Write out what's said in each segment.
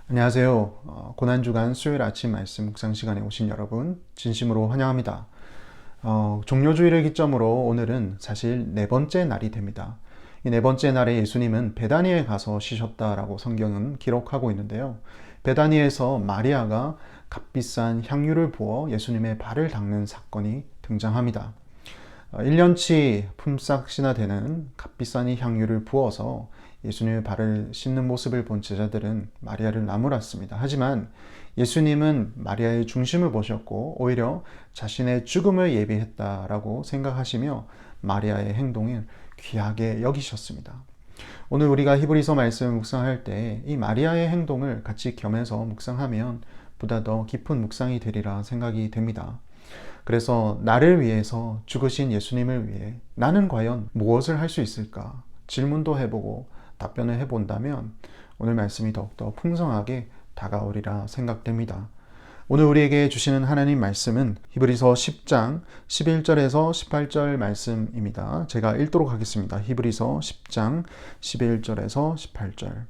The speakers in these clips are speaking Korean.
안녕하세요. 고난주간 수요일 아침 말씀 묵상 시간에 오신 여러분 진심으로 환영합니다. 종료주일을 기점으로 오늘은 사실 네 번째 날이 됩니다. 이 네 번째 날에 예수님은 베다니에 가서 쉬셨다라고 성경은 기록하고 있는데요. 베다니에서 마리아가 값비싼 향유를 부어 예수님의 발을 닦는 사건이 등장합니다. 1년치 품삯이나 되는 값비싼 이 향유를 부어서 예수님의 발을 씻는 모습을 본 제자들은 마리아를 나무랐습니다. 하지만 예수님은 마리아의 중심을 보셨고 오히려 자신의 죽음을 예비했다라고 생각하시며 마리아의 행동을 귀하게 여기셨습니다. 오늘 우리가 히브리서 말씀을 묵상할 때 이 마리아의 행동을 같이 겸해서 묵상하면 보다 더 깊은 묵상이 되리라 생각이 됩니다. 그래서 나를 위해서 죽으신 예수님을 위해 나는 과연 무엇을 할 수 있을까? 질문도 해보고 답변을 해본다면 오늘 말씀이 더욱더 풍성하게 다가오리라 생각됩니다. 오늘 우리에게 주시는 하나님 말씀은 히브리서 10장 11절에서 18절 말씀입니다. 제가 읽도록 하겠습니다. 히브리서 10장 11절에서 18절.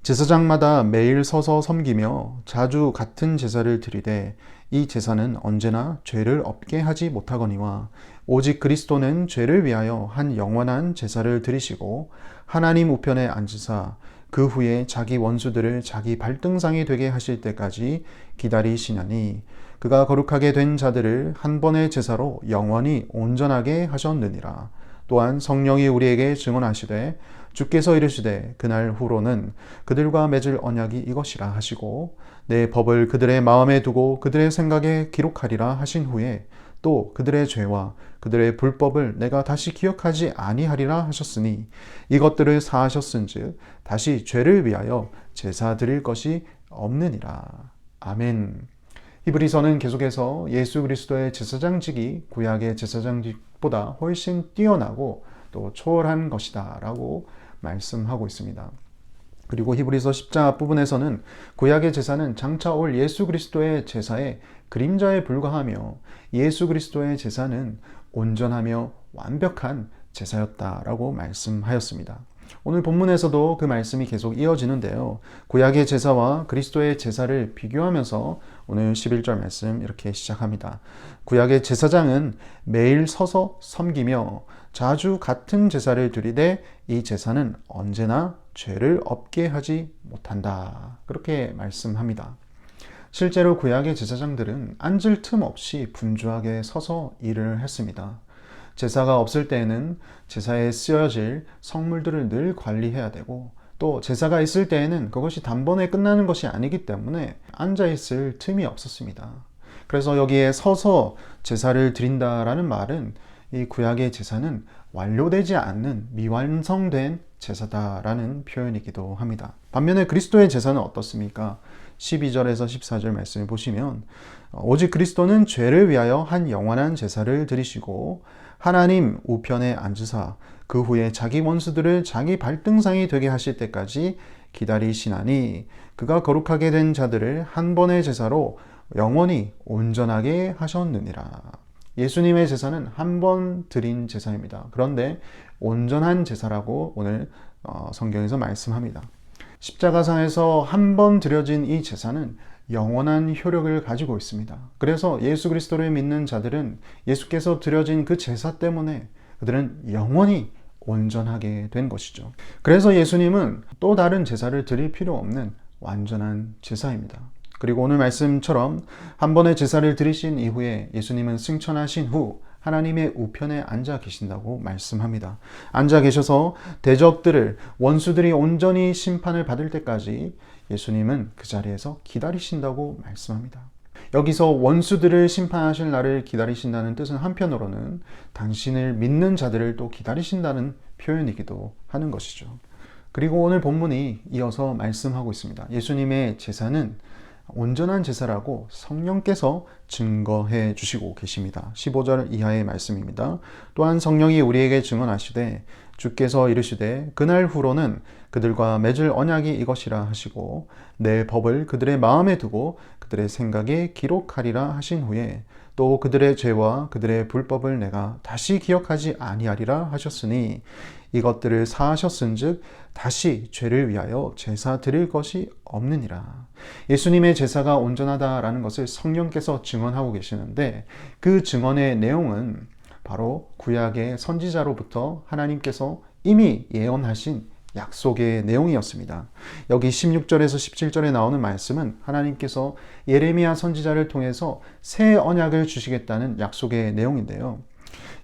제사장마다 매일 서서 섬기며 자주 같은 제사를 드리되 이 제사는 언제나 죄를 없게 하지 못하거니와 오직 그리스도는 죄를 위하여 한 영원한 제사를 드리시고 하나님 우편에 앉으사 그 후에 자기 원수들을 자기 발등상이 되게 하실 때까지 기다리시나니 그가 거룩하게 된 자들을 한 번의 제사로 영원히 온전하게 하셨느니라. 또한 성령이 우리에게 증언하시되 주께서 이르시되 그날 후로는 그들과 맺을 언약이 이것이라 하시고 내 법을 그들의 마음에 두고 그들의 생각에 기록하리라 하신 후에 또 그들의 죄와 그들의 불법을 내가 다시 기억하지 아니하리라 하셨으니 이것들을 사하셨은즉 다시 죄를 위하여 제사 드릴 것이 없느니라. 아멘. 히브리서는 계속해서 예수 그리스도의 제사장직이 구약의 제사장직보다 훨씬 뛰어나고 또 초월한 것이다 라고 말씀하고 있습니다. 그리고 히브리서 10장 앞부분에서는 구약의 제사는 장차 올 예수 그리스도의 제사의 그림자에 불과하며 예수 그리스도의 제사는 온전하며 완벽한 제사였다라고 말씀하였습니다. 오늘 본문에서도 그 말씀이 계속 이어지는데요. 구약의 제사와 그리스도의 제사를 비교하면서 오늘 11절 말씀 이렇게 시작합니다. 구약의 제사장은 매일 서서 섬기며 자주 같은 제사를 드리되 이 제사는 언제나 죄를 없게 하지 못한다. 그렇게 말씀합니다. 실제로 구약의 제사장들은 앉을 틈 없이 분주하게 서서 일을 했습니다. 제사가 없을 때에는 제사에 쓰여질 성물들을 늘 관리해야 되고 또 제사가 있을 때에는 그것이 단번에 끝나는 것이 아니기 때문에 앉아있을 틈이 없었습니다. 그래서 여기에 서서 제사를 드린다라는 말은 이 구약의 제사는 완료되지 않는 미완성된 제사다라는 표현이기도 합니다. 반면에 그리스도의 제사는 어떻습니까? 12절에서 14절 말씀을 보시면 오직 그리스도는 죄를 위하여 한 영원한 제사를 드리시고 하나님 우편에 앉으사 그 후에 자기 원수들을 자기 발등상이 되게 하실 때까지 기다리시나니 그가 거룩하게 된 자들을 한 번의 제사로 영원히 온전하게 하셨느니라. 예수님의 제사는 한 번 드린 제사입니다. 그런데 온전한 제사라고 오늘 성경에서 말씀합니다. 십자가상에서 한 번 드려진 이 제사는 영원한 효력을 가지고 있습니다. 그래서 예수 그리스도를 믿는 자들은 예수께서 드려진 그 제사 때문에 그들은 영원히 온전하게 된 것이죠. 그래서 예수님은 또 다른 제사를 드릴 필요 없는 완전한 제사입니다. 그리고 오늘 말씀처럼 한 번의 제사를 드리신 이후에 예수님은 승천하신 후 하나님의 우편에 앉아 계신다고 말씀합니다. 앉아 계셔서 대적들을 원수들이 온전히 심판을 받을 때까지 예수님은 그 자리에서 기다리신다고 말씀합니다. 여기서 원수들을 심판하실 날을 기다리신다는 뜻은 한편으로는 당신을 믿는 자들을 또 기다리신다는 표현이기도 하는 것이죠. 그리고 오늘 본문이 이어서 말씀하고 있습니다. 예수님의 제사는 온전한 제사라고 성령께서 증거해 주시고 계십니다. 15절 이하의 말씀입니다. 또한 성령이 우리에게 증언하시되 주께서 이르시되 그날 후로는 그들과 맺을 언약이 이것이라 하시고 내 법을 그들의 마음에 두고 그들의 생각에 기록하리라 하신 후에 또 그들의 죄와 그들의 불법을 내가 다시 기억하지 아니하리라 하셨으니 이것들을 사하셨은즉 다시 죄를 위하여 제사 드릴 것이 없느니라. 예수님의 제사가 온전하다라는 것을 성령께서 증언하고 계시는데 그 증언의 내용은 바로 구약의 선지자로부터 하나님께서 이미 예언하신 약속의 내용이었습니다. 여기 16절에서 17절에 나오는 말씀은 하나님께서 예레미야 선지자를 통해서 새 언약을 주시겠다는 약속의 내용인데요.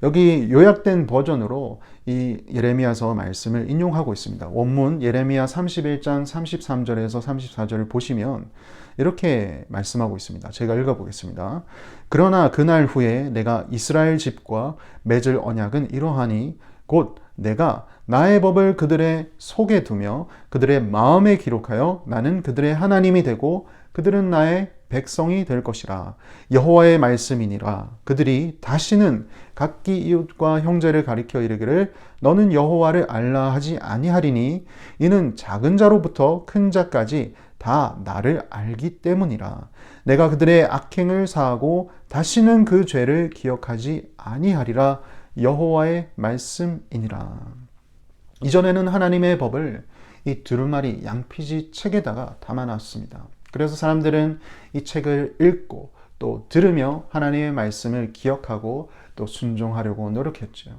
여기 요약된 버전으로 이 예레미야서 말씀을 인용하고 있습니다. 원문 예레미야 31장 33절에서 34절을 보시면 이렇게 말씀하고 있습니다. 제가 읽어보겠습니다. 그러나 그날 후에 내가 이스라엘 집과 맺을 언약은 이러하니 곧 내가 나의 법을 그들의 속에 두며 그들의 마음에 기록하여 나는 그들의 하나님이 되고 그들은 나의 백성이 될 것이라. 여호와의 말씀이니라. 그들이 다시는 각기 이웃과 형제를 가리켜 이르기를 너는 여호와를 알라 하지 아니하리니 이는 작은 자로부터 큰 자까지 다 나를 알기 때문이라. 내가 그들의 악행을 사하고 다시는 그 죄를 기억하지 아니하리라. 여호와의 말씀이니라. 이전에는 하나님의 법을 이 두루마리 양피지 책에다가 담아놨습니다. 그래서 사람들은 이 책을 읽고 또 들으며 하나님의 말씀을 기억하고 또 순종하려고 노력했죠.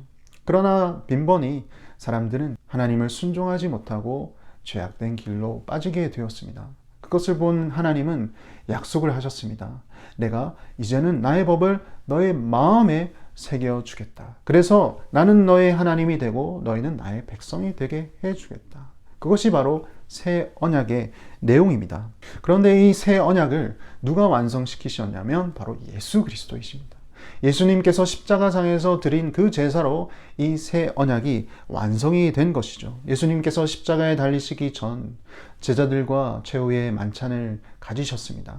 그러나 빈번히 사람들은 하나님을 순종하지 못하고 죄악된 길로 빠지게 되었습니다. 그것을 본 하나님은 약속을 하셨습니다. 내가 이제는 나의 법을 너의 마음에 새겨주겠다. 그래서 나는 너의 하나님이 되고 너희는 나의 백성이 되게 해주겠다. 그것이 바로 새 언약의 내용입니다. 그런데 이 새 언약을 누가 완성시키셨냐면 바로 예수 그리스도이십니다. 예수님께서 십자가상에서 드린 그 제사로 이 새 언약이 완성이 된 것이죠. 예수님께서 십자가에 달리시기 전 제자들과 최후의 만찬을 가지셨습니다.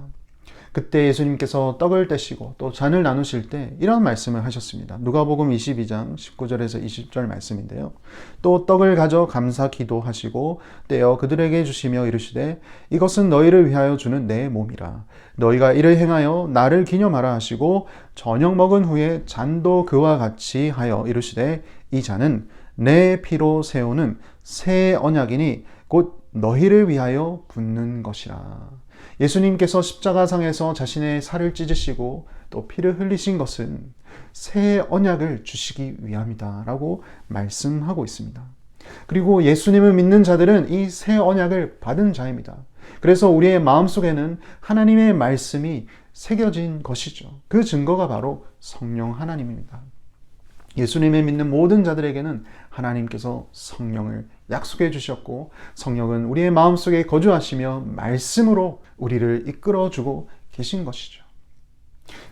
그때 예수님께서 떡을 떼시고 또 잔을 나누실 때 이런 말씀을 하셨습니다. 누가복음 22장 19절에서 20절 말씀인데요. 또 떡을 가져 감사 기도하시고 떼어 그들에게 주시며 이르시되 이것은 너희를 위하여 주는 내 몸이라. 너희가 이를 행하여 나를 기념하라 하시고 저녁 먹은 후에 잔도 그와 같이 하여 이르시되 이 잔은 내 피로 세우는 새 언약이니 곧 너희를 위하여 붓는 것이라. 예수님께서 십자가상에서 자신의 살을 찢으시고 또 피를 흘리신 것은 새 언약을 주시기 위함이다 라고 말씀하고 있습니다. 그리고 예수님을 믿는 자들은 이 새 언약을 받은 자입니다. 그래서 우리의 마음속에는 하나님의 말씀이 새겨진 것이죠. 그 증거가 바로 성령 하나님입니다. 예수님을 믿는 모든 자들에게는 하나님께서 성령을 약속해 주셨고 성령은 우리의 마음속에 거주하시며 말씀으로 우리를 이끌어주고 계신 것이죠.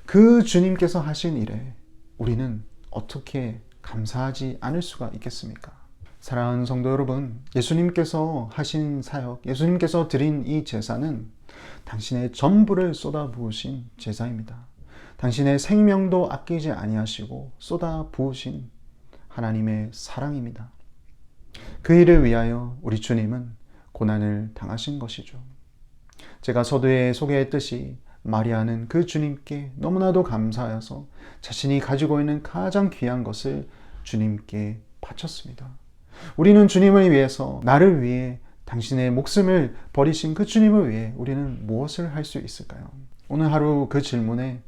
그 주님께서 하신 일에 우리는 어떻게 감사하지 않을 수가 있겠습니까? 사랑하는 성도 여러분, 예수님께서 하신 사역, 예수님께서 드린 이 제사는 당신의 전부를 쏟아부으신 제사입니다. 당신의 생명도 아끼지 아니하시고 쏟아 부으신 하나님의 사랑입니다. 그 일을 위하여 우리 주님은 고난을 당하신 것이죠. 제가 서두에 소개했듯이 마리아는 그 주님께 너무나도 감사하여서 자신이 가지고 있는 가장 귀한 것을 주님께 바쳤습니다. 우리는 주님을 위해서, 나를 위해 당신의 목숨을 버리신 그 주님을 위해 우리는 무엇을 할 수 있을까요? 오늘 하루 그 질문에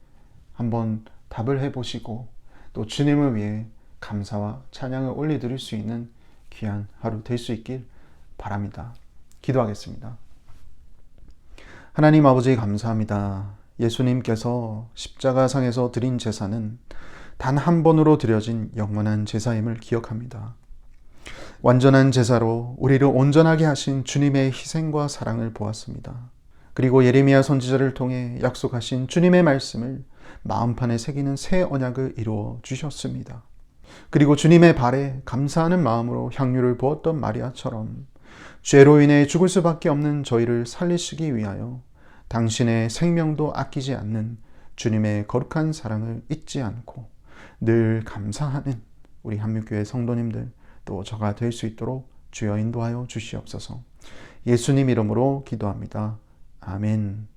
한번 답을 해보시고 또 주님을 위해 감사와 찬양을 올려드릴 수 있는 귀한 하루 될 수 있길 바랍니다. 기도하겠습니다. 하나님 아버지 감사합니다. 예수님께서 십자가상에서 드린 제사는 단 한 번으로 드려진 영원한 제사임을 기억합니다. 완전한 제사로 우리를 온전하게 하신 주님의 희생과 사랑을 보았습니다. 그리고 예레미야 선지자를 통해 약속하신 주님의 말씀을 마음판에 새기는 새 언약을 이루어 주셨습니다. 그리고 주님의 발에 감사하는 마음으로 향유를 부었던 마리아처럼 죄로 인해 죽을 수밖에 없는 저희를 살리시기 위하여 당신의 생명도 아끼지 않는 주님의 거룩한 사랑을 잊지 않고 늘 감사하는 우리 한뮤교회 성도님들 또 저가 될 수 있도록 주여 인도하여 주시옵소서. 예수님 이름으로 기도합니다. 아멘.